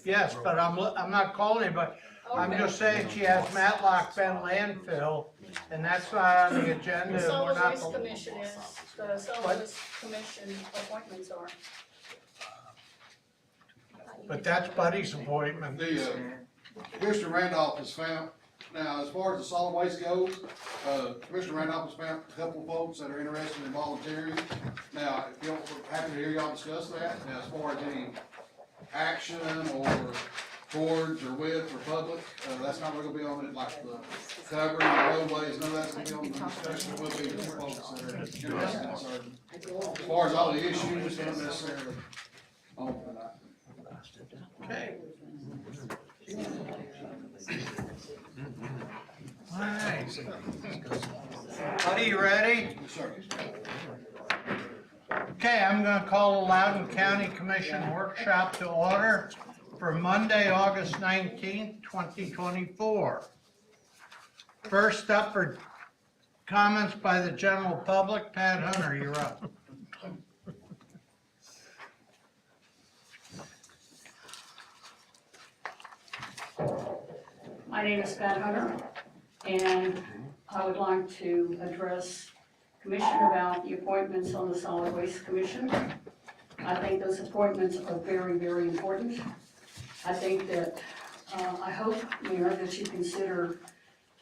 Yes, but I'm not calling anybody. I'm just saying she has Matlock Bend landfill, and that's not on the agenda. The and solid we're not waste go- commission is, the solid waste commission appointments are. But that's Buddy's appointment. Commissioner Randolph has found, now, as far as the solid waste goes, Commissioner Randolph has found a couple of folks that are interested in volunteering. Now, if you don't, we're happy to hear y'all discuss that. Now, as far as any action or boards or with or public, that's not gonna be on it, like the covering the roadways, none of that's gonna be on the discussion. It will be the folks that are interested in serving. As far as all the issues, not necessarily on that. Okay. All right. Buddy, you ready? Yes, sir. Okay, I'm gonna call the Loudon County Commission Workshop to order for Monday, August 19th, 2024. First up for comments by the general public, Pat Hunter, you're up. My name is Pat Hunter, and I would like to address Commission about the appointments on the Solid Waste Commission. I think those appointments are very, very important. I think that, I hope, Mayor, that you consider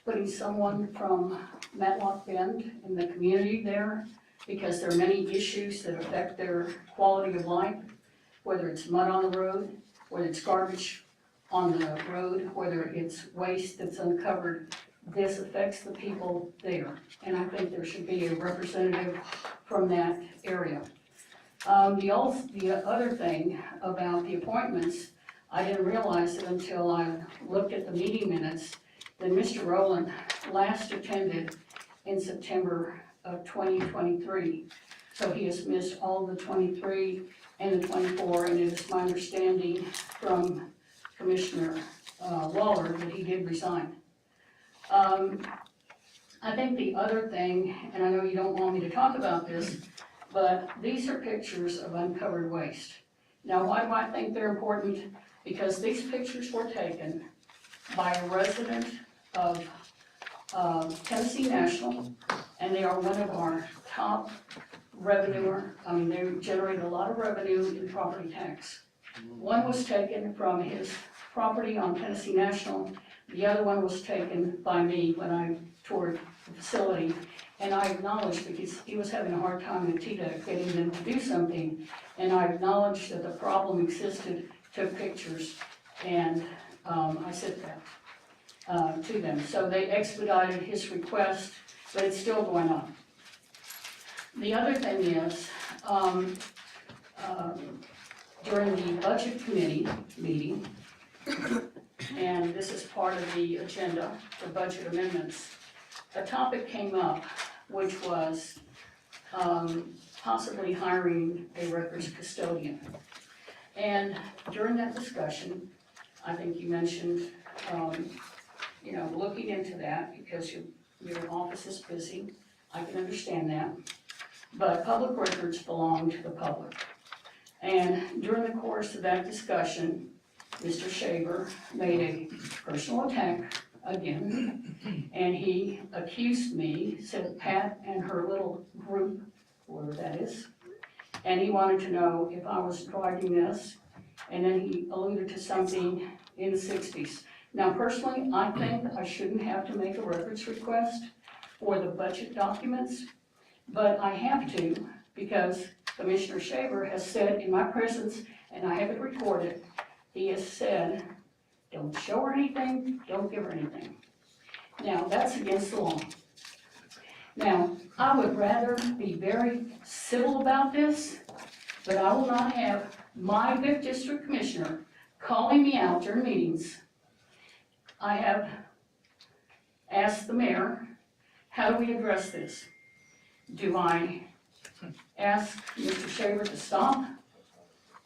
putting someone from Matlock Bend in the community there, because there are many issues that affect their quality of life, whether it's mud on the road, whether it's garbage on the road, whether it's waste that's uncovered. This affects the people there, and I think there should be a representative from that area. The other thing about the appointments, I didn't realize it until I looked at the meeting minutes, that Mr. Rowland last attended in September of 2023. So he has missed all the 23 and the 24, and it is my understanding from Commissioner Waller that he did resign. I think the other thing, and I know you don't want me to talk about this, but these are pictures of uncovered waste. Now, why do I think they're important? Because these pictures were taken by a resident of Tennessee National, and they are one of our top revenuer. They generate a lot of revenue in property tax. One was taken from his property on Tennessee National. The other one was taken by me when I toured the facility. And I acknowledged, because he was having a hard time with TDEC getting them to do something, and I acknowledged that the problem existed, took pictures, and I sent that to them. So they expedited his request, but it's still going on. The other thing is, during the budget committee meeting, and this is part of the agenda for budget amendments, a topic came up which was possibly hiring a records custodian. And during that discussion, I think you mentioned, looking into that because your office is busy. I can understand that. But public records belong to the public. And during the course of that discussion, Mr. Shaver made a personal attack again, and he accused me, said Pat and her little group, whoever that is, and he wanted to know if I was driving this, and then he alluded to something in the 60s. Now, personally, I think I shouldn't have to make a records request for the budget documents, but I have to because Commissioner Shaver has said in my presence, and I have it recorded, he has said, don't show her anything, don't give her anything. Now, that's against the law. Now, I would rather be very civil about this, but I will not have my 5th District Commissioner calling me out during meetings. I have asked the mayor, how do we address this? Do I ask Mr. Shaver to stop?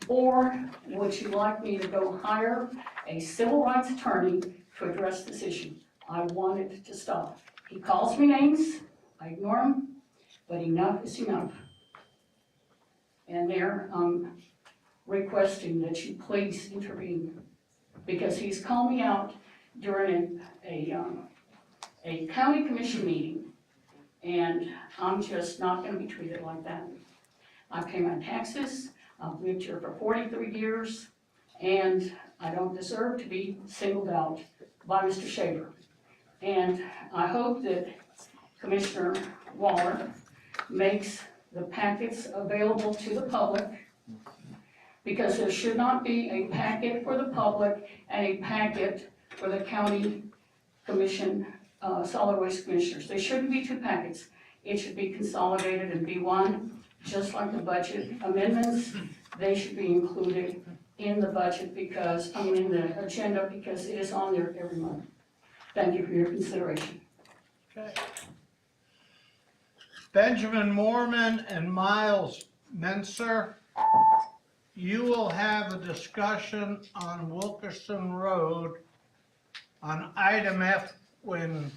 Or would you like me to go hire a civil rights attorney to address this issue? I want it to stop. He calls me names, I ignore him, but enough is enough. And Mayor, requesting that you please intervene, because he's called me out during a county commission meeting, and I'm just not gonna be treated like that. I pay my taxes, I've lived here for 43 years, and I don't deserve to be singled out by Mr. Shaver. And I hope that Commissioner Waller makes the packets available to the public, because there should not be a packet for the public and a packet for the county commission, solid waste commissioners. There shouldn't be two packets. It should be consolidated and be one, just like the budget amendments. They should be included in the budget because, in the agenda, because it is on there every month. Thank you for your consideration. Okay. Benjamin Mormon and Miles Menser, you will have a discussion on Wilkerson Road on item F when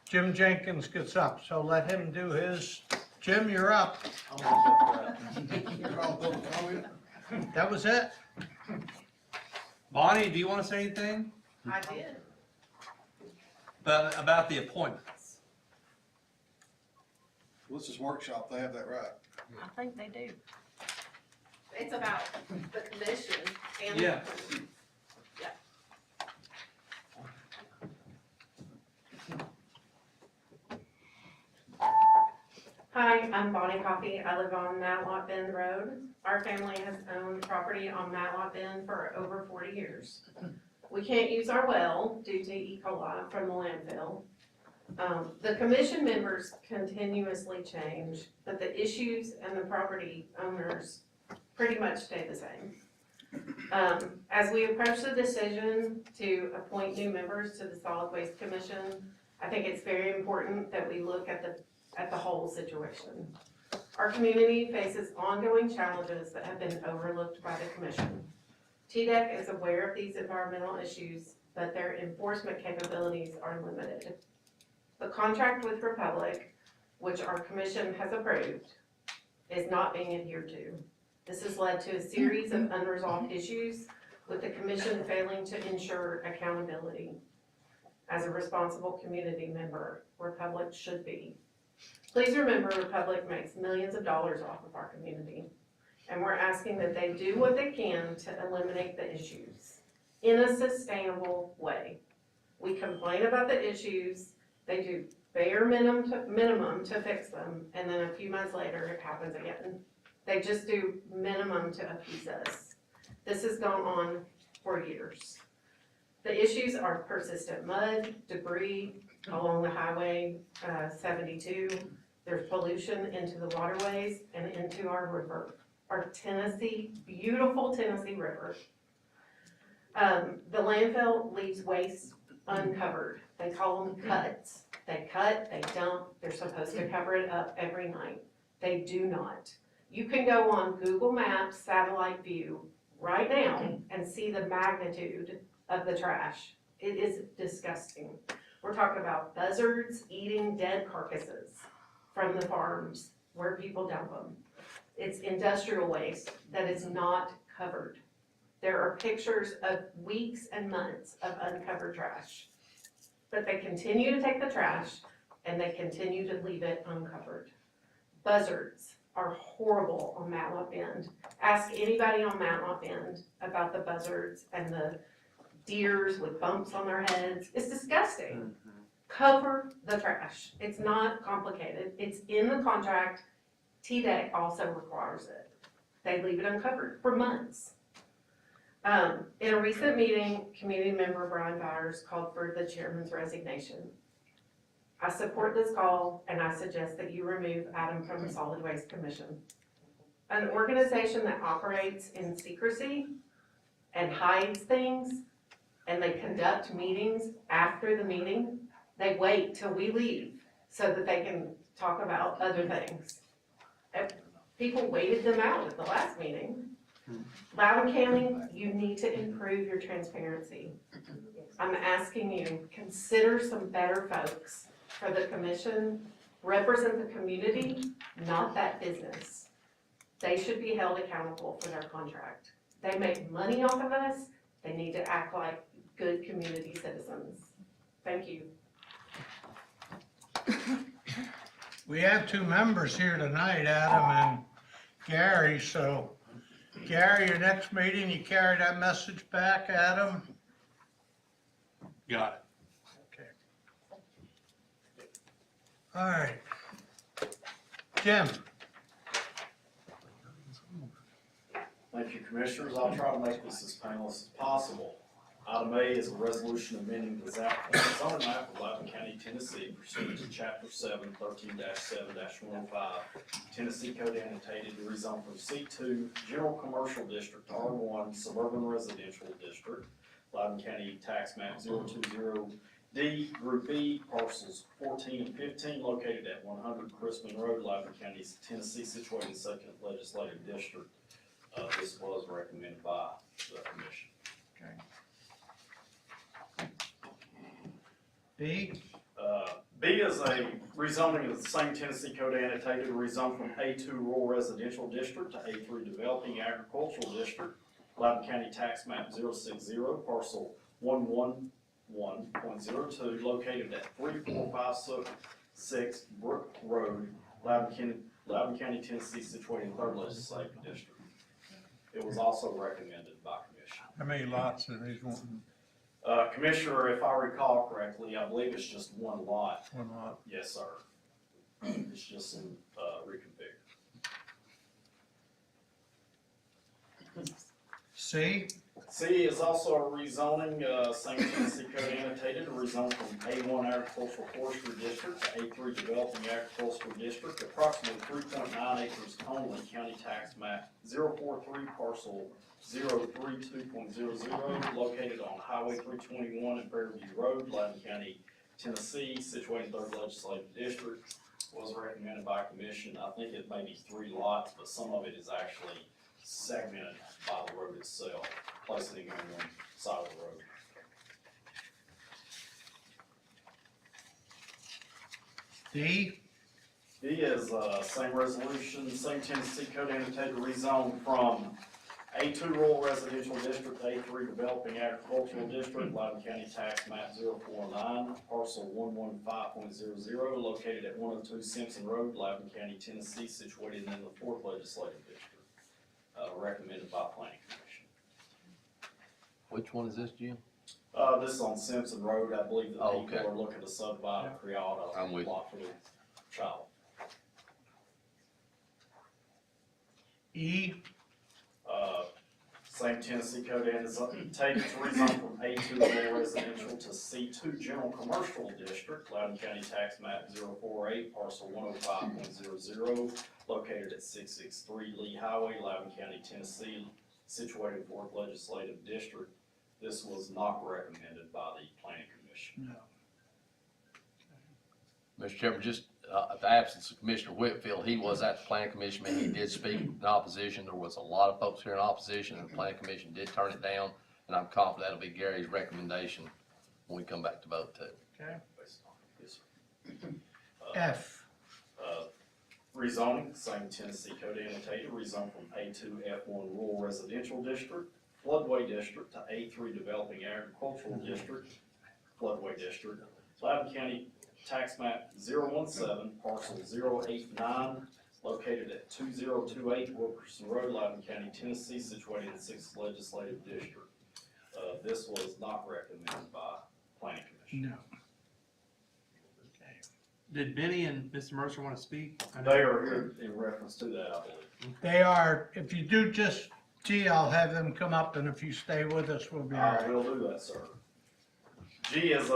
Jim Jenkins gets up, so let him do his. Jim, you're up. You're all public comment? That was it? Bonnie, do you want to say anything I did. about the appointments? Let's just workshop, they have that right. I think they do. It's about the commission and. Yeah. Hi, I'm Bonnie Coffey. I live on Matlock Bend Road. Our family has owned property on Matlock Bend for over 40 years. We can't use our well due to E. coli from the landfill. The commission members continuously change, but the issues and the property owners pretty much stay the same. As we approach the decision to appoint new members to the Solid Waste Commission, I think it's very important that we look at the whole situation. Our community faces ongoing challenges that have been overlooked by the commission. TDEC is aware of these environmental issues, but their enforcement capabilities are limited. The contract with Republic, which our commission has approved, is not being adhered to. This has led to a series of unresolved issues, with the commission failing to ensure accountability. As a responsible community member, Republic should be. Please remember, Republic makes millions of dollars off of our community, and we're asking that they do what they can to eliminate the issues in a sustainable way. We complain about the issues, they do bare minimum to fix them, and then a few months later, it happens again. They just do minimum to appease us. This has gone on for years. The issues are persistent mud, debris along the highway 72. There's pollution into the waterways and into our river, our beautiful Tennessee River. The landfill leaves waste uncovered. They call them cuts. They cut, they dump, they're supposed to cover it up every night. They do not. You can go on Google Maps satellite view right now and see the magnitude of the trash. It is disgusting. We're talking about buzzards eating dead carcasses from the farms where people dump them. It's industrial waste that is not covered. There are pictures of weeks and months of uncovered trash. But they continue to take the trash and they continue to leave it uncovered. Buzzards are horrible on Matlock Bend. Ask anybody on Matlock Bend about the buzzards and the deers with bumps on their heads. It's disgusting. Cover the trash. It's not complicated. It's in the contract. TDEC also requires it. They leave it uncovered for months. In a recent meeting, community member Brian Byers called for the chairman's resignation. I support this call and I suggest that you remove Adam from the Solid Waste Commission. An organization that operates in secrecy and hides things, and they conduct meetings after the meeting. They wait till we leave so that they can talk about other things. People waited them out at the last meeting. Loudon County, you need to improve your transparency. I'm asking you, consider some better folks for the commission, represent the community, not that business. They should be held accountable for their contract. They make money off of us, they need to act like good community citizens. Thank you. We have two members here tonight, Adam and Gary, so Gary, your next meeting, you carry that message back, Adam? Got Okay. All right. Jim? Thank you, Commissioners. I'll try to make this as painless as possible. Item A is a resolution amending the zoning map of Loudon County, Tennessee pursuant to Chapter 7, 13-7-105, Tennessee Code Annotated to rezone from C2 General Commercial District to R1 Suburban Residential District, Loudon County Tax Map 020D, Group B, parcels 14 and 15, located at 100 Crispin Road, Loudon County, Tennessee, situated in 2nd Legislative District. This was recommended by the Commission. Okay. B? B is a rezoning of the same Tennessee Code Annotated to rezone from A2 Rural Residential District to A3 Developing Agricultural District, Loudon County Tax Map 060, parcel 111.02, located at 3456 Brook Road, Loudon County, Tennessee, situated in 3rd Legislative District. It was also recommended by Commission. How many lots are these wanting? Commissioner, if I recall correctly, I believe it's just one lot. One lot. Yes, sir. It's just some, reconfigured. C? C is also a rezoning, same Tennessee Code Annotated, to rezone from A1 Agricultural Forestry District to A3 Developing Agricultural District, approximately 3.9 acres only, county tax map 043 parcel 032.00, located on Highway 321 and Fairview Road, Loudon County, Tennessee, situated in 3rd Legislative District. Was recommended by Commission. I think it may be 3 lots, but some of it is actually segmented by the road itself, placing it on one side of the road. D? D is, same resolution, same Tennessee Code Annotated rezone from A2 Rural Residential District to A3 Developing Agricultural District, Loudon County Tax Map 049, parcel 115.00, located at 102 Simpson Road, Loudon County, Tennessee, situated in the 4th Legislative District. Recommended by Planning Commission. Which one is this, Jim? This is on Simpson Road. I believe that Oh, people okay. are looking to subdivide I'm Creata with you. lot for the child. E? Same Tennessee Code Annotated to rezone from A2 Rural Residential to C2 General Commercial District, Loudon County Tax Map 048, parcel 105.00, located at 663 Lee Highway, Loudon County, Tennessee, situated in 4th Legislative District. This was not recommended by the Planning Commission. Mr. Chairman, just the absence of Commissioner Whitfield, he was at the Planning Commission, and he did speak in opposition. There was a lot of folks here in opposition, and the Planning Commission did turn it down, and I'm confident that'll be Gary's recommendation when we come back to vote too. Okay. Based on- Yes, sir. F? Rezoning, same Tennessee Code Annotated, rezone from A2 F1 Rural Residential District, Floodway District to A3 Developing Agricultural District, Floodway District, Loudon County Tax Map 017, parcel 089, located at 2028 Wilkerson Road, Loudon County, Tennessee, situated in the 6th Legislative District. This was not recommended by Planning Commission. No. Did Benny and Mr. Mercer want to speak? I know- They are here in reference to that, I believe. They are, if you do just G, I'll have them come up, and if you stay with us, we'll be all I right. will do that, sir. G is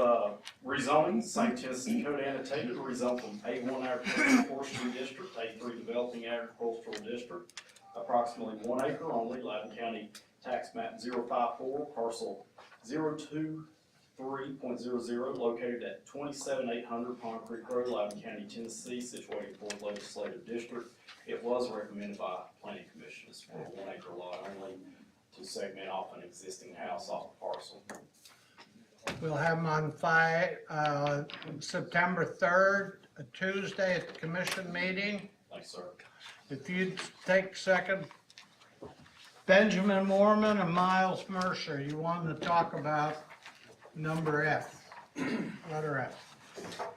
rezoning, same Tennessee Code Annotated, rezone from A1 Agricultural Forestry District, A3 Developing Agricultural District, approximately 1 acre only, Loudon County Tax Map 054, parcel 023.00, located at 27800 Pond Creek Road, Loudon County, Tennessee, situated in 4th Legislative District. It was recommended by Planning Commission for a 1 acre lot only to segment off an existing house off the parcel. We'll have them on September 3rd, a Tuesday at the commission meeting. Thanks, sir. If you'd take a second, Benjamin Mormon and Miles Mercer, you wanted to talk about number F, letter F.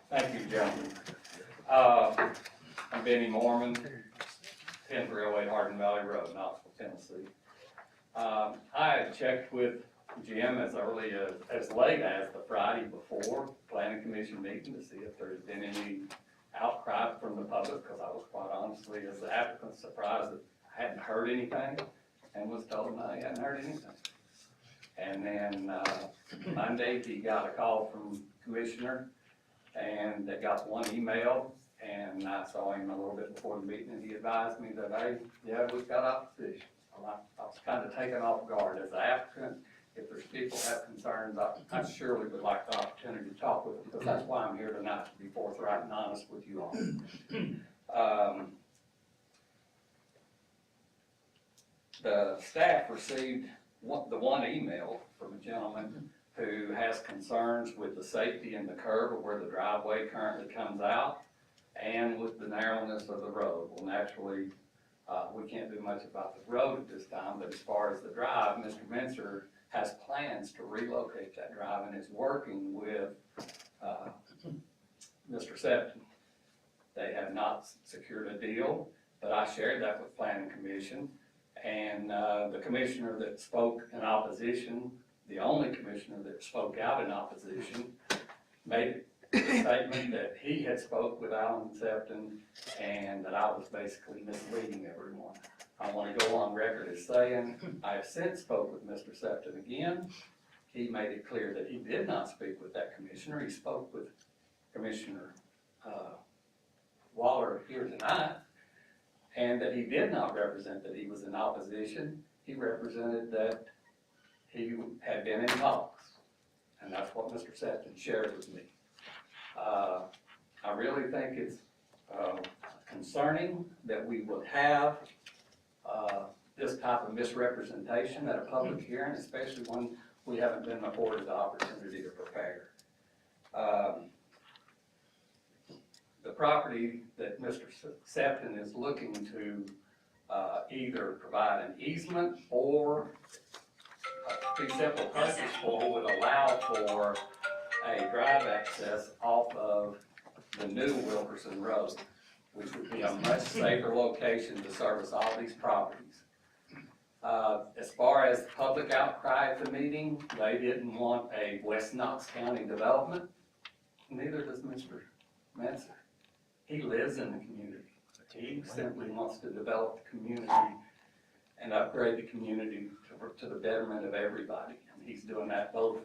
Thank you, gentlemen. I'm Benny Mormon, 10-308 Hardin Valley Road, Knoxville, Tennessee. I had checked with Jim as late as the Friday before planning commission meeting to see if there's been any outcry from the public, because I was quite honestly, as the applicant, surprised that I hadn't heard anything, and was told no, he hadn't heard anything. And then, Monday, he got a call from Commissioner, and they got one email, and I saw him a little bit before the meeting, and he advised me that, hey, yeah, we've got opposition. Well, I was kind of taken off guard as an applicant. If there's people have concerns, I surely would like the opportunity to talk with them, because that's why I'm here tonight, to be forthright and honest with you all. The staff received the one email from a gentleman who has concerns with the safety in the curve of where the driveway currently comes out and with the narrowness of the road. Well, naturally, we can't do much about the road at this time, but as far as the drive, Mr. Menser has plans to relocate that drive and is working with Mr. Septon. They have not secured a deal, but I shared that with Planning Commission, and the commissioner that spoke in opposition, the only commissioner that spoke out in opposition, made a statement that he had spoke with Alan Septon and that I was basically misleading everyone. I want to go on record as saying I have since spoke with Mr. Septon again. He made it clear that he did not speak with that commissioner. He spoke with Commissioner Waller here tonight, and that he did not represent that he was in opposition. He represented that he had been in talks, and that's what Mr. Septon shared with me. I really think it's concerning that we would have this type of misrepresentation at a public hearing, especially when we haven't been afforded the opportunity to prepare. The property that Mr. Septon is looking to either provide an easement or a fee simple purchase for would allow for a drive access off of the new Wilkerson Road, which would be a much safer location to service all these properties. As far as public outcry at the meeting, they didn't want a West Knox County development. Neither does Mr. Menser. He lives in the community. He simply wants to develop the community and upgrade the community to the betterment of everybody. And he's doing that both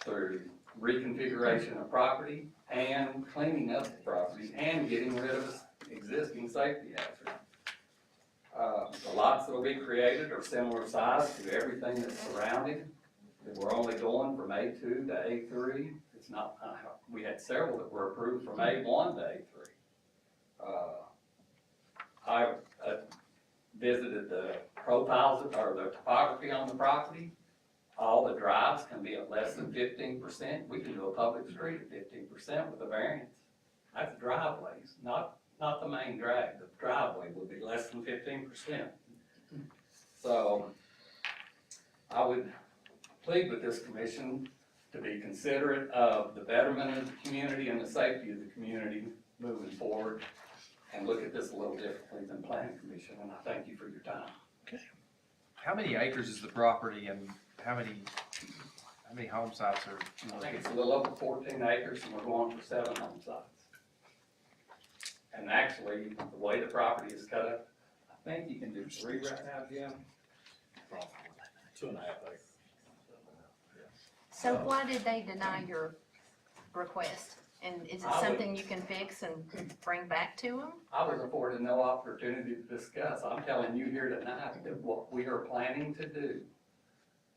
through reconfiguration of property and cleaning up the property and getting rid of existing safety hazards. The lots that will be created are similar size to everything that's surrounding. We're only going from A2 to A3. It's not, we had several that were approved from A1 to A3. I visited the profiles or the topography on the property. All the drives can be at less than 15%. We can do a public street at 15% with a variance. That's driveways, not the main drag. The driveway would be less than 15%. So I would plead with this commission to be considerate of the betterment of the community and the safety of the community moving forward, and look at this a little differently than Planning Commission, and I thank you for your time. How many acres is the property and how many home sites are? I think it's a little over 14 acres, and we're going for 7 home sites. And actually, the way the property is cut up, I think you can do 3 right now, Jim. 2.5 acres. So why did they deny your request? And is it I would- something you can fix and bring back to them? I was afforded no opportunity to discuss. I'm telling you here tonight that what we are planning to do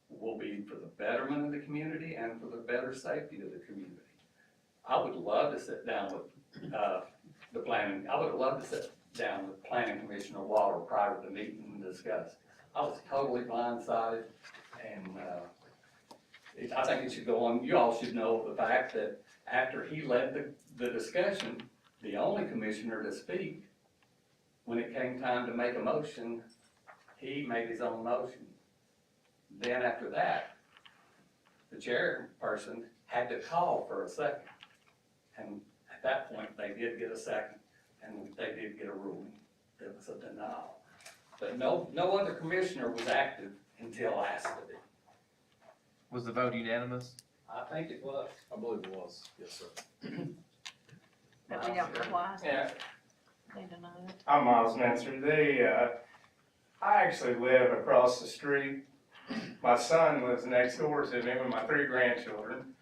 will be for the betterment of the community and for the better safety of the community. I would love to sit down with I would love to sit down with Planning Commissioner Waller prior to the meeting and discuss. I was totally blindsided, and I think it should go on. You all should know the fact that after he led the discussion, the only commissioner to speak, when it came time to make a motion, he made his own motion. Then after that, the chairperson had to call for a second. And at that point, they did get a second, and they did get a ruling. It was a denial. But no other commissioner was active until asked to be. Was the vote unanimous? I think it was. I believe it was, yes, sir. But we don't know why Yeah, they denied it. I'm Miles Menser. I actually live across the street. My son lives next door to me with my 3 grandchildren.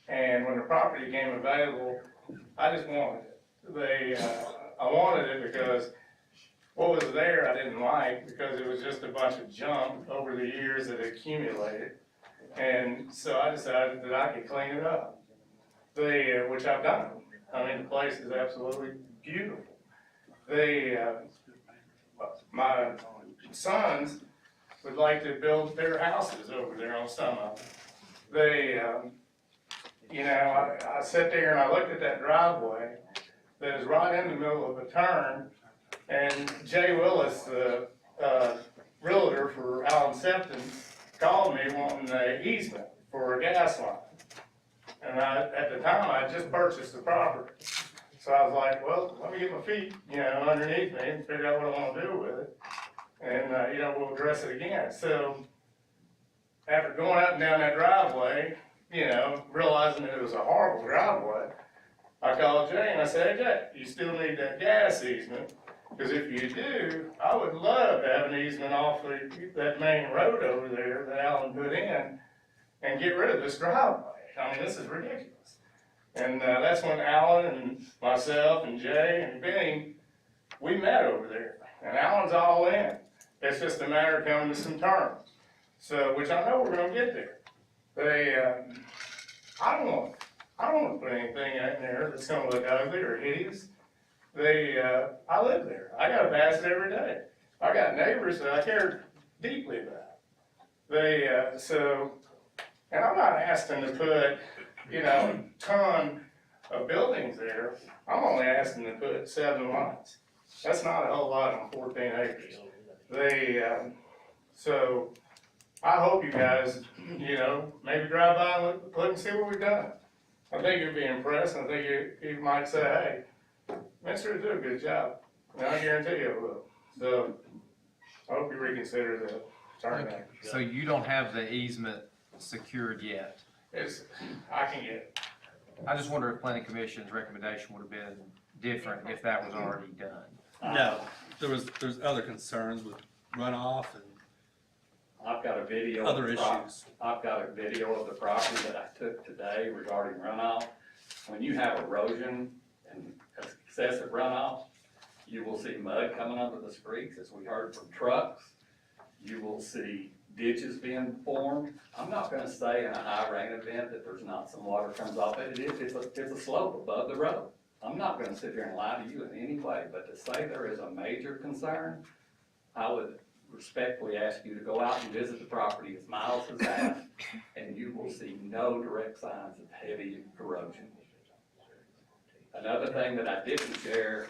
And when the property came available, I just wanted it. I wanted it because what was there I didn't like, because it was just a bunch of junk over the years that accumulated. And so I decided that I could clean it up, which I've done. I mean, the place is absolutely beautiful. My sons would like to build their houses over there on some of them. I sat there and I looked at that driveway that is right in the middle of a turn, and Jay Willis, the realtor for Alan Septon, called me wanting an easement for a gas line. And at the time, I just purchased the property. So I was like, well, let me get my feet, underneath me and figure out what I want to do with it. And, we'll address it again. So after going up and down that driveway, realizing that it was a horrible driveway, I called Jay and I said, hey, Jay, you still need that gas easement? Because if you do, I would love to have an easement off that main road over there that Alan put in and get rid of this driveway. I mean, this is ridiculous. And that's when Alan and myself and Jay and Benny, we met over there. And Alan's all in. It's just a matter of coming to some terms. So, which I know we're gonna get there. I don't want to put anything in there that's gonna look ugly or hideous. I live there. I gotta pass it every day. I got neighbors that I care deeply about. And I'm not asking to put, a ton of buildings there. I'm only asking to put 7 lots. That's not a whole lot on 14 acres. So I hope you guys, maybe drive by and look and see what we've done. I think you'll be impressed, and I think you might say, hey, Mr. do a good job. And I guarantee you it will. So I hope you reconsider the turn down. So you don't have the easement secured yet? I can get it. I just wonder if planning commission's recommendation would have been different if that was already done. No, there's other concerns with runoff and I've got a video. other issues. I've got a video of the property that I took today regarding runoff. When you have erosion and excessive runoff, you will see mud coming under the streets, as we heard from trucks. You will see ditches being formed. I'm not gonna say in a high rain event that there's not some water comes off it. It's a slope above the road. I'm not gonna sit here and lie to you in any way, but to say there is a major concern, I would respectfully ask you to go out and visit the property as Miles has asked, and you will see no direct signs of heavy erosion. Another thing that I didn't share,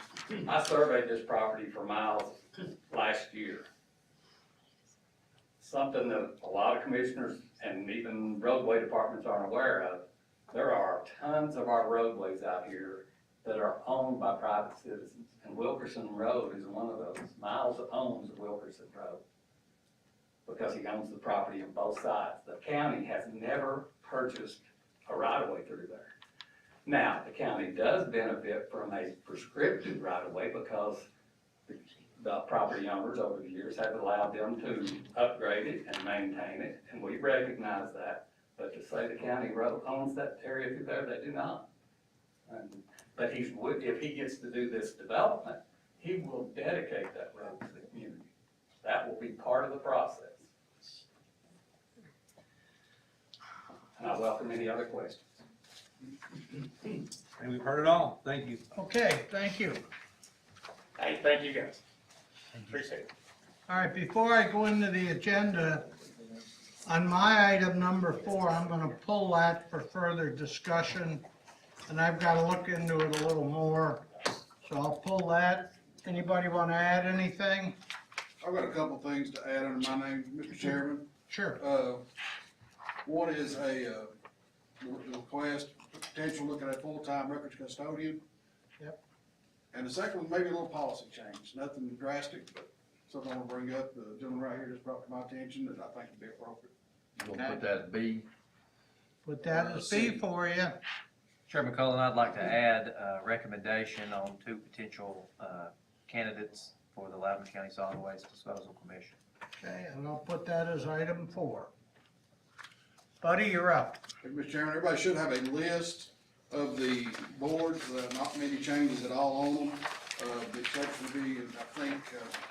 I surveyed this property for Miles last year. Something that a lot of commissioners and even roadway departments aren't aware of, there are tons of our roadways out here that are owned by private citizens. And Wilkerson Road is one of those. Miles owns Wilkerson Road because he owns the property on both sides. The county has never purchased a right-of-way through there. Now, the county does benefit from a prescriptive right-of-way because the property owners over the years have allowed them to upgrade it and maintain it, and we recognize that. But to say the county road owns that area through there, they do not. But if he gets to do this development, he will dedicate that road to the community. That will be part of the process. And I welcome any other questions. And we've heard it all. Thank you. Okay, thank you. Hey, thank you guys. Appreciate it. All right, before I go into the agenda, on my item number 4, I'm gonna pull that for further discussion, and I've gotta look into it a little more, so I'll pull that. Anybody wanna add anything? I've got a couple things to add under my name, Mr. Chairman. Sure. One is a request, potential looking at full-time records custodian. Yep. And the second one, maybe a little policy change, nothing drastic, but something I want to bring up. The gentleman right here just brought to my attention that I think would be appropriate. You gonna put that at B? Put that as B for you. Chairman Cullen, I'd like to add a recommendation on 2 potential candidates for the Loudon County Solid Waste Disposal Commission. Okay, and I'll put that as item 4. Buddy, you're up. Thank you, Mr. Chairman, everybody should have a list of the boards, not many changes at all on them. The exception would be, I think,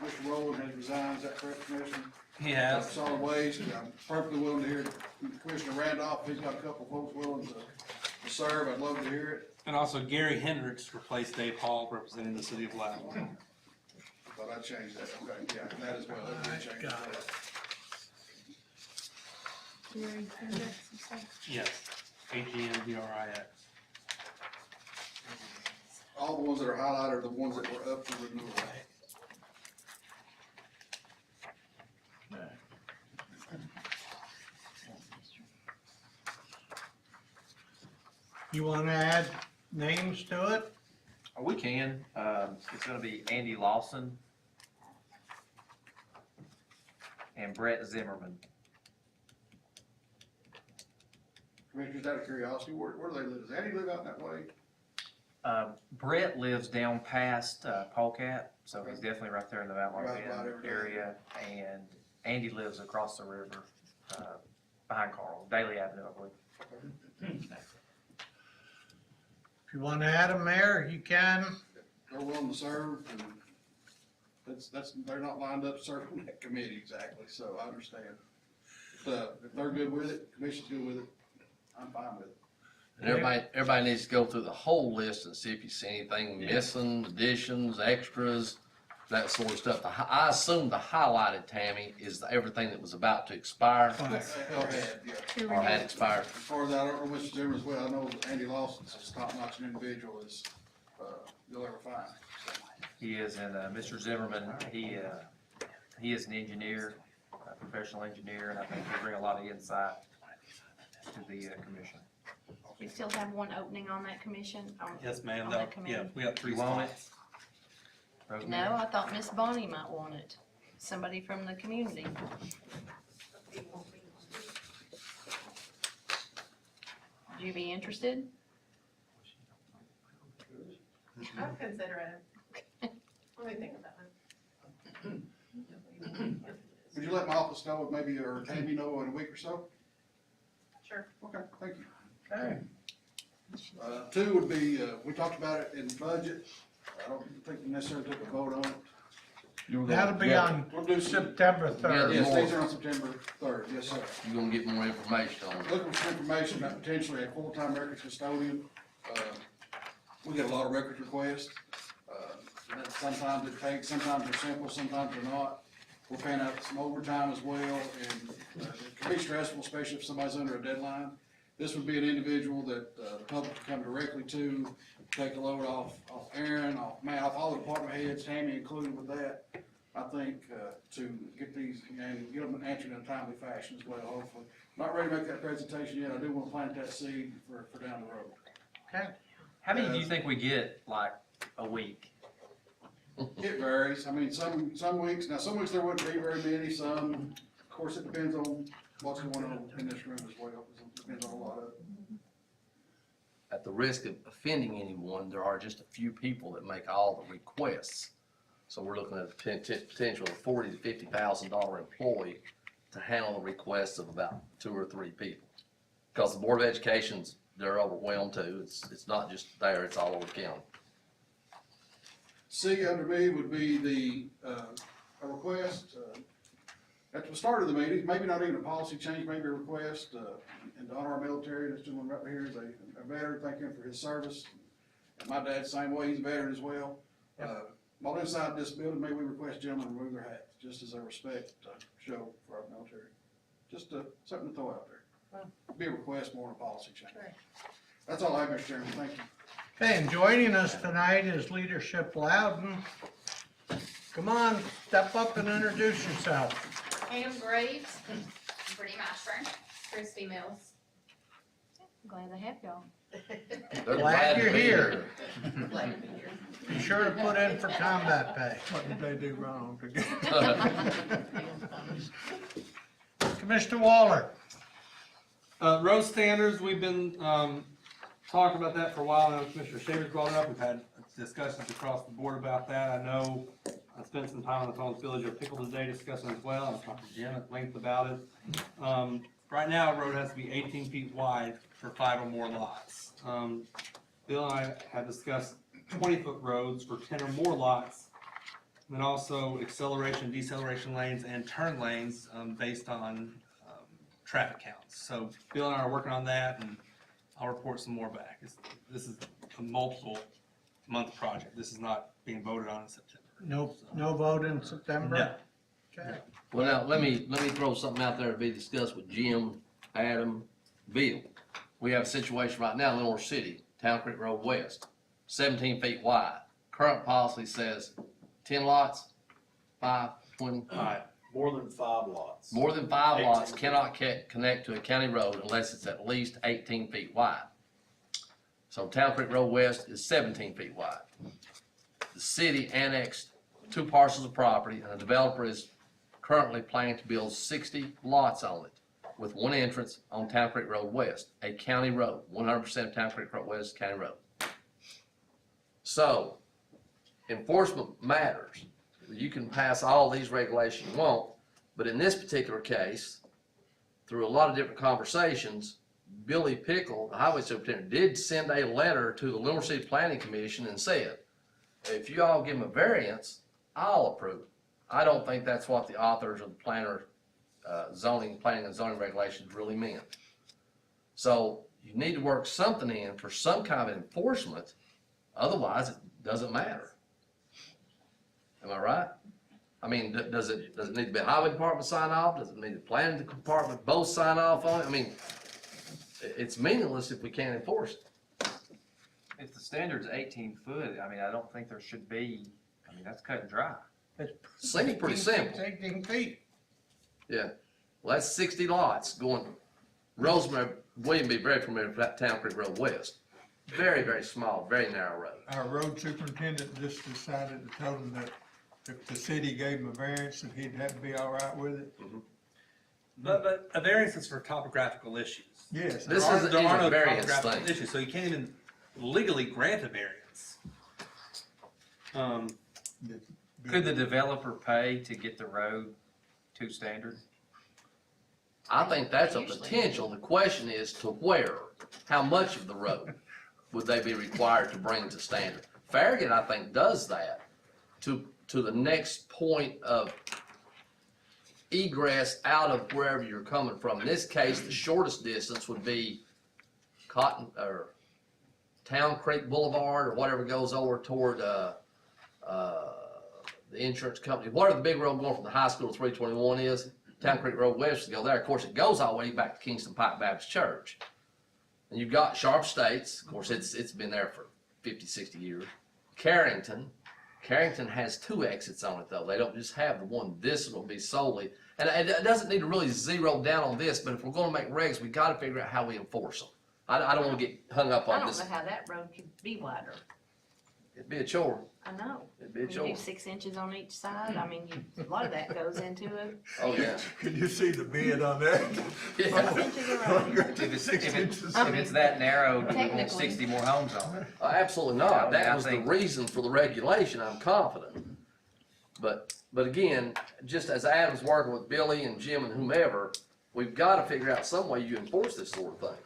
Mr. Rowland has resigned, is that correct, Commissioner? He has. Solid Waste, I'm perfectly willing to hear Commissioner Randolph, he's got a couple folks willing to serve, I'd love to hear it. And also Gary Hendricks replaced Dave Hall representing the city of Loudon. But I changed that, okay, yeah, that as well, that did change Got that. Yes, AGMDRIX. All the ones that are highlighted are the ones that were up for renewal. You wanna add names to it? We can, it's gonna be Andy Lawson and Brett Zimmerman. Commissioners, out of curiosity, where do they live? Does Andy live out that way? Brett lives down past Polecat, so he's definitely right there in the Mount Right, Logan right, area. And Andy lives across the river, behind Carl, Daly Avenue, I believe. If you wanna add them there, you can. They're willing to serve, and they're not lined up serving that committee exactly, so I understand. But, if they're good with it, commission's good with it, I'm fine with it. And everybody needs to go through the whole list and see if you see anything missing, additions, extras, that sort of stuff. I assume the highlighted, Tammy, is everything that was about to expire Or had, yeah. or had expired. As far as I don't know Mr. Zimmer as well, I know Andy Lawson's as top-notch an individual as, you'll ever find. He is, and Mr. Zimmerman, he is an engineer, a professional engineer, and I think he'll bring a lot of insight to the commission. You still have one opening on that commission? Yes, ma'am. On That- that committee? Yeah, we got 3 You want spots. Rosemary? No, I thought Miss Bonnie might want it. Somebody from the community. Would you be interested? I'll consider it. Let me think about it. Would you let my office know, maybe, or Tammy know in a week or so? Sure. Okay, thank you. Okay. 2 would be, we talked about it in the budget, I don't think we necessarily took a vote on it. That'll be on We'll do September Yeah, 3rd. Yes, these are on September 3rd, yes, sir. You're gonna get more information on it. Looking for some information about potentially a full-time records custodian. We get a lot of records requests. Sometimes it takes, sometimes they're simple, sometimes they're not. We're paying out some overtime as well, and it can be stressful, especially if somebody's under a deadline. This would be an individual that the public can come directly to, take the load off Aaron, off Matt, off all the department heads, Tammy included with that. I think, to get these, and get them answered in a timely fashion as well, hopefully. Not ready to make that presentation yet, I do want to plant that seed for down the road. Okay. How many do you think we get, like, a week? It varies, I mean, some weeks there wouldn't be very many, some, of course, it depends on what's going on in this room as well, it depends on a lot of it. At the risk of offending anyone, there are just a few people that make all the requests. So we're looking at the potential of $40,000 to $50,000 employee to handle the requests of about 2 or 3 people. Because the Board of Education's, they're overwhelmed too. It's not just there, it's all over the county. C under me would be the, a request, at the start of the meeting, maybe not even a policy change, maybe a request, and to honor our military. This gentleman right here is a veteran, thank him for his service. And my dad's the same way, he's a veteran as well. While inside this building, may we request gentlemen remove their hats, just as a respect show for our military. Just something to throw out there. Be a request more than a policy change. That's all I have, Mr. Chairman, thank you. Okay, and joining us tonight is Leadership Loudon. Come on, step up and introduce yourself. Pam Graves, Pretty Mashburn. Christy Mills. Glad to have y'all. They're Glad to you're be here. Glad to be here. Be sure to put in for combat pay. What did they do wrong? Commissioner Waller. Road standards, we've been, talking about that for a while. I know Commissioner Shavers brought it up. We've had discussions across the board about that. I know I spent some time on the phone with Billy Joe Pickle today discussing it as well. I talked to Jim at length about it. Right now, a road has to be 18 feet wide for 5 or more lots. Bill and I have discussed 20-foot roads for 10 or more lots. And then also acceleration, deceleration lanes, and turn lanes, based on, traffic counts. So Bill and I are working on that, and I'll report some more back. This is a multiple month project. This is not being voted on in September. No vote in September? No. Okay. Well, now, let me throw something out there to be discussed with Jim, Adam, Bill. We have a situation right now in Lenore City, Town Creek Road West, 17 feet wide. Current policy says 10 lots, 5, 20. More than 5 lots. More than 5 lots 18. cannot connect to a county road unless it's at least 18 feet wide. So Town Creek Road West is 17 feet wide. The city annexed 2 parcels of property, and the developer is currently planning to build 60 lots on it, with 1 entrance on Town Creek Road West, a county road. 100% of Town Creek Road West is county road. So, enforcement matters. You can pass all these regulations you want, but in this particular case, through a lot of different conversations, Billy Pickle, the highway superintendent, did send a letter to the Lenore City Planning Commission and said, if you all give them a variance, I'll approve it. I don't think that's what the authors of the planning and zoning regulations really meant. So you need to work something in for some kind of enforcement, otherwise it doesn't matter. Am I right? I mean, does it need to be a highway department sign off? Does it need the planning department both sign off on it? I mean, it's meaningless if we can't enforce it. If the standard's 18 foot, I mean, I don't think there should be, I mean, that's cut and dry. Seems pretty simple. 18 feet. Yeah. Well, that's 60 lots going, Rosemary, William be very familiar with that Town Creek Road West. Very, very small, very narrow road. Our road superintendent just decided to tell him that if the city gave him a variance, that he'd have to be all right with it. But a variance is for topographical issues. Yes. This There is are a no variance topographical thing. issues, so you can't even legally grant a variance. Could the developer pay to get the road to standard? I think that's a Usually. potential. The question is to where? How much of the road would they be required to bring to standard? Farragut, I think, does that to the next point of egress out of wherever you're coming from. In this case, the shortest distance would be Town Creek Boulevard or whatever goes over toward, the insurance company. Whatever the big road going from the high school to 321 is, Town Creek Road West to go there. Of course, it goes all the way back to Kingston Pike Baptist Church. And you've got Sharp Estates, of course, it's been there for 50, 60 years. Carrington has 2 exits on it though. They don't just have the one. This will be solely, and it doesn't need to really zero down on this, but if we're gonna make regs, we gotta figure out how we enforce them. I don't wanna get hung up I on don't this. know how that road could be wider. It'd be a chore. I know. It'd be a You chore. do 6 inches on each side. I mean, a lot of that goes into it. Oh, yeah. Could you see the bid on that? Yeah. 6 inches around. If it's that narrow, you want Technically. 60 more homes on it. Absolutely not. That I was the think- reason for the regulation, I'm confident. But again, just as Adam's working with Billy and Jim and whomever, we've gotta figure out some way you enforce this sort of thing.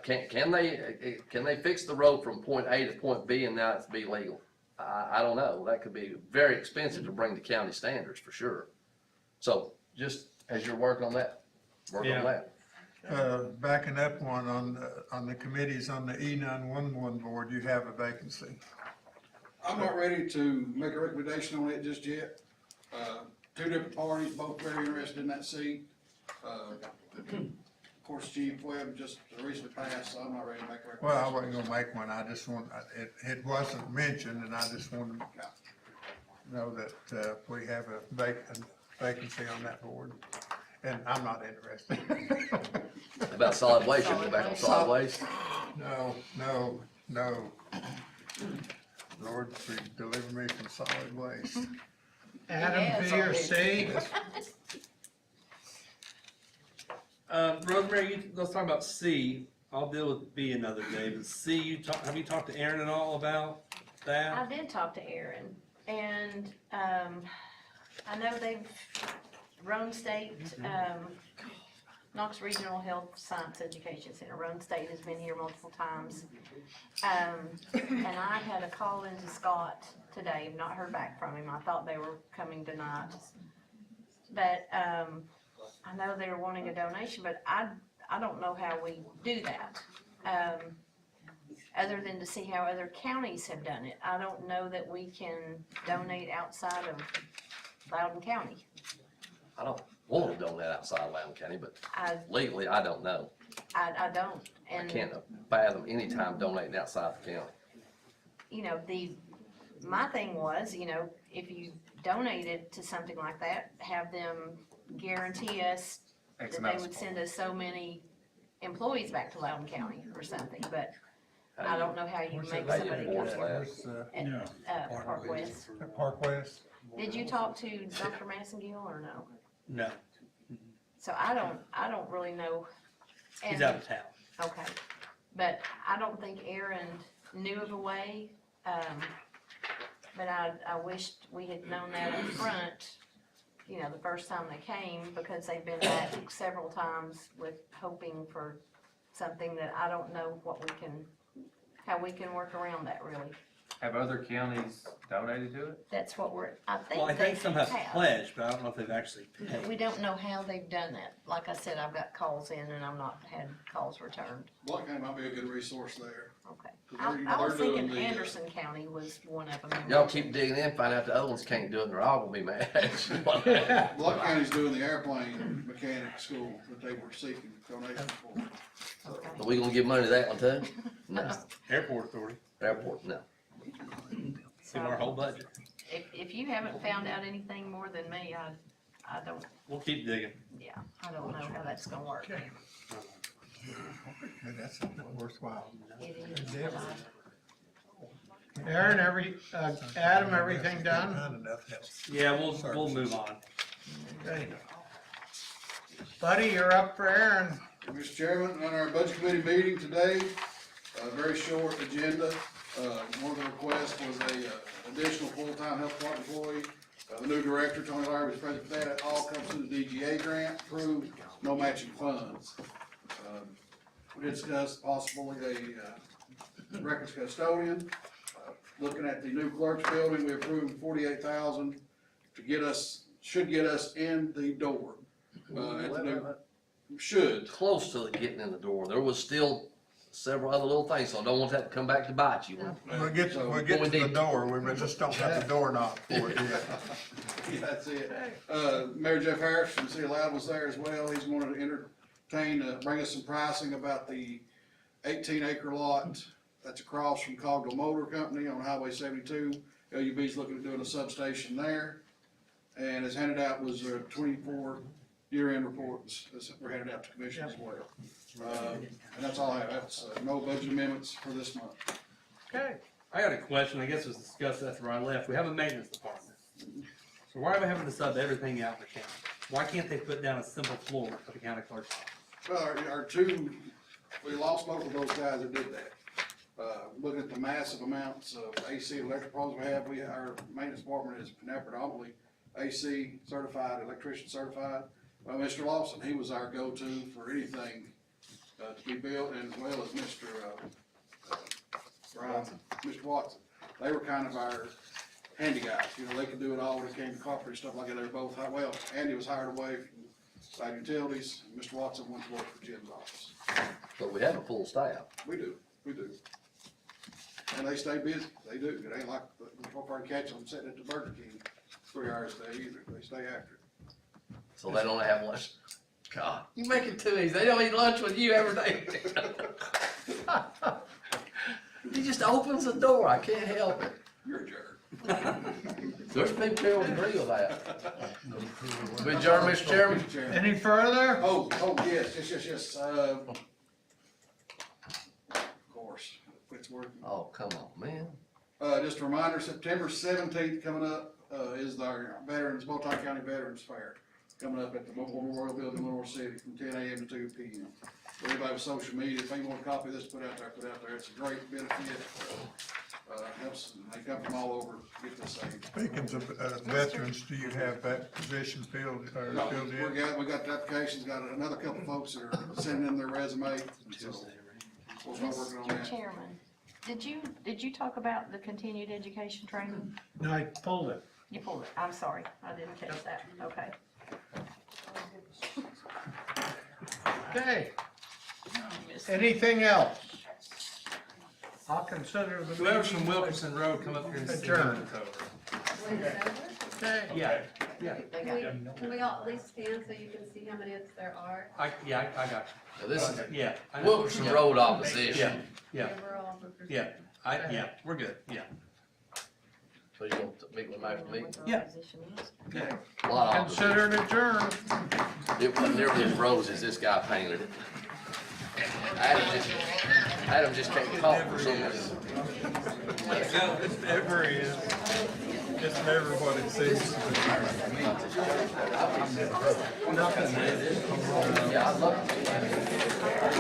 Can they fix the road from point A to point B and now it's be legal? I don't know. That could be very expensive to bring to county standards for sure. So just as you're working on that, work on that. Backing up one on the committees on the E911 board, you have a vacancy. I'm not ready to make a recommendation on it just yet. 2 different parties, both very interested in that seat. Of course, Chief Webb just recently passed, so I'm not ready to make a recommendation. Well, I wasn't gonna make one, I just want, it wasn't mentioned, and I just wanted to know that, we have a vacancy on that board, and I'm not interested. About solid waste, you go back on solid waste? No. Lord, deliver me from solid waste. Adam, B or C? Rosemary, let's talk about C. I'll deal with B another day, but C, have you talked to Aaron at all about I that? did talk to Aaron, and, I know Roan State, Knox Regional Health Science Education Center, Roan State has been here multiple times. And I had a call into Scott today, I've not heard back from him, I thought they were coming tonight. But, I know they're wanting a donation, but I don't know how we do that. Other than to see how other counties have done it. I don't know that we can donate outside of Loudon County. I don't want to donate outside of Loudon County, but I legally, I don't know. don't, I and, can't fathom any time donating outside the county. you know, my thing was, you know, if you donated to something like that, have them guarantee us X that amount they of would send us so many employees back to Loudon County or something, but How I do you- don't know how you make how you somebody enforce come that? Park West. At Park West? Did you talk to Dr. Massengill or no? No, So I don't really know. he's And- out of town. Okay, but I don't think Aaron knew of a way, but I wished we had known that up front, you know, the first time they came, because they've been back several times with hoping for something that I don't know how we can work around that really. Have other counties donated to it? That's what I Well, I think they think some have have. pledged, but I don't know if they've actually paid. We don't know how they've done that. Like I said, I've got calls in and I've not had calls returned. Block County might be a good resource there. Okay. 'Cause I they're- was they're doing thinking the, Anderson County was one of them. Y'all keep digging in, find out the other ones can't do it, and they're all gonna be mad. Block County's doing the airplane mechanic school that they were seeking donations for. Okay. Are we gonna give money to that one too? No. Airport Authority, Airport, no. it's in our whole budget. If you haven't found out anything more than me, I don't, We'll keep digging. yeah, I don't know how that's gonna work. Okay. But that's worthwhile. It is, Yeah. but Aaron, Adam, everything done? Not enough help. Yeah, we'll move on. Okay. Buddy, you're up for Aaron. Mr. Chairman, on our budget committee meeting today, a very short agenda. One of the requests was a additional full-time health department employee. The new director, Tony Larry, was present for that. It all comes through the DGA grant, approved, no matching funds. We discussed possibly a records custodian. Looking at the new clerk's building, we approved $48,000 should get us in the door. At the new, should. Close to getting in the door. There was still several other little things, so I don't want that to come back to bite you. We'll get to the door, we just don't have the door knob for it yet. Yeah, that's it. Mayor Jeff Harris from the City of Loudon was there as well. He's wanted to entertain, bring us some pricing about the 18-acre lot that's across from Cogdill Motor Company on Highway 72. LUB's looking at doing a substation there. And as handed out was 24 year-end reports that were handed out to commission as well. And that's all I have. That's no budget amendments for this month. Okay. I got a question, I guess it was discussed after I left. We have a maintenance department. So why are we having to sub everything out in the county? Why can't they put down a simple floor for the county clerk's office? Well, we lost both of those guys that did that. Looking at the massive amounts of AC electric problems we have, our maintenance department is predominantly AC certified, electrician certified. Mr. Lawson, he was our go-to for anything, to be built, and as well as Mr. Mr. Watson. They were kind of our handy guys, they could do it all when it came to carpentry and stuff like that. They were both, Andy was hired away from site utilities, and Mr. Watson went to work for Jim's office. But we have a full staff. We do. And they stay busy, they do. It ain't like, we're trying to catch them sitting at the Burger King 3 hours a day either, they stay after it. So they don't have lunch. God, you make it too easy. They don't eat lunch with you every day. He just opens the door. I can't help it. You're a jerk. There's people here who agree with that. We adjourn, Mr. Chairman? Mr. Chairman. Any further? Oh, yes, of course, it's working. Oh, come on, man. Just a reminder, September 17th coming up, is our Multi-County Veterans Fair. Coming up at the Memorial Building in Lenore City from 10 a.m. to 2 p.m. Everybody with social media, if you want a copy of this, put out there. It's a great benefit. Helps, they come from all over, to get this saved. Speaking of veterans, do you have that position filled, or No, filled in? we got the applications, got another couple folks that are sending in their resume, so we'll start working on Mr. that. Chairman, did you talk about the continued education training? No, I pulled it. You pulled it, I'm sorry, I didn't catch that, okay. Okay. Anything else? I'll consider the Whoever's from meeting Wilkerson Road, come up here and see adjourned. when it's over. When it's over? Okay. Yeah, Can we all at least stand so you can see how many there are? I got Now, this is you. Yeah. I know. Wilkerson Road opposition. Yeah, We're all. yeah, we're good, yeah. So you gonna meet with Mike Lee? Yeah. Okay. A lot of opposition. Considered adjourned. It wasn't nearly as rosy as this guy painted it. Adam just can't talk for some reason. It never is. It's never what it seems to be. Yeah, I love it.